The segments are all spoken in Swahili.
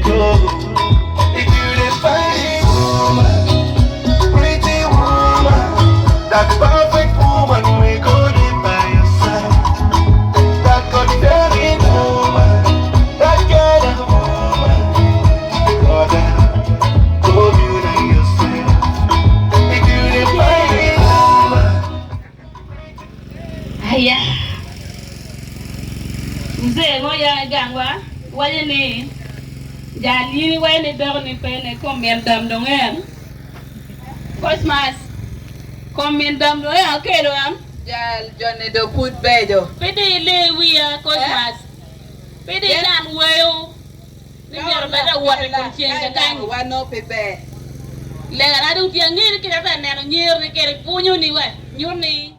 go. If you define woman, pretty woman, that perfect woman, we go live by your side. That God-fearing woman, that kind of woman, God, go beauty yourself. If you define woman. Aya. Mzee moya gangwa, wale ni jali wale dorni pele combien dam dongen. Cosmas. Combien dam dongen kelo am? Jal Johnny do put bejo. Pede le wiya Cosmas. Pede dan wayo. Ni biar bada wate ko cien kan wano pepe. Le na du ti ngir ki da na nyir ni kere punyu ni wa. Nyuni.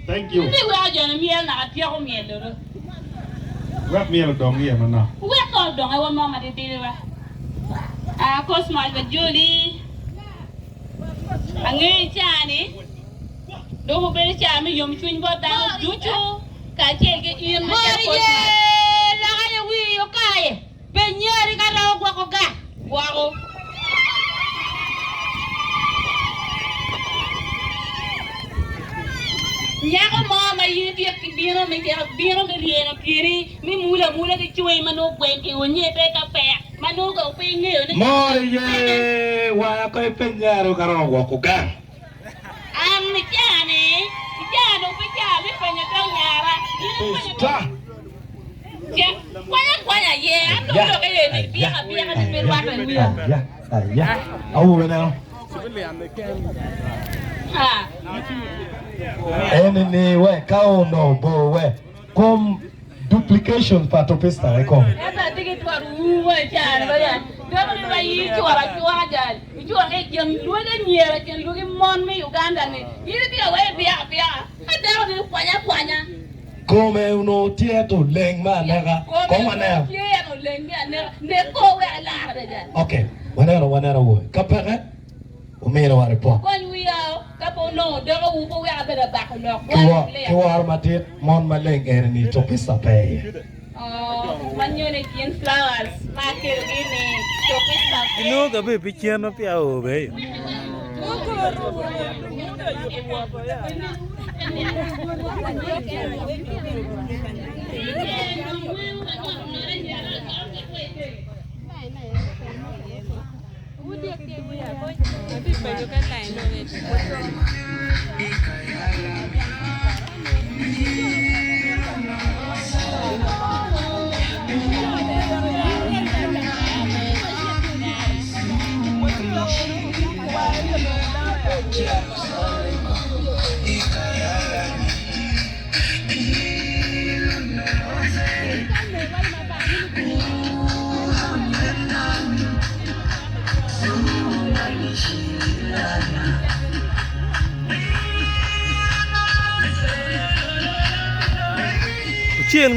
Thank you. Ni wa jana miel na atia ko miel do. Wrap me a dong here, man. We ko dong wa mama de tele wa. Cosmas ba joli. Angi chani. Do mo be chami yom chuin bo da juchu. Ka chege yin ma Cosmas. La ga wi yo kae. Be nyeri ka rawo gwa ko ga. Gwa ko. Nyako mama yiti ak bino me rieno kiri mi mula ke chuwe mano gwen ke onye pe ka pe mano go pe ngeo ni Moye wa ko penyaro karo go ko ga. Am ni chane pe cha mi penya ka nyara Sta. Ya kwanya ye ando do ke ye ni bia ni pe wa pe wi Ya. Au bena. ha Ni we kao no bo we. Kom duplication pa Topista e kom. esa tiki tu aru wa cha ba ya do ni ba yi chwa gal chwa ke jem lu ga nyera ken lu ki mon mi Uganda ni yiri ti wa bia ada ni kwanya Come uno tieto leng ma nega. Kom wana. Tieto leng ne ko we ala da. Okay. Wana wo. Kapere. Umero wa repo. Kon wi ya kapo no do ko ko we abeda ba ko no. Kiwa matit mon maleng ni Topista pe. Oh, manyone kien flowers. Ma kero ni Topista. No, gabi pikian no pia o be. Chiên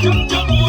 Jump,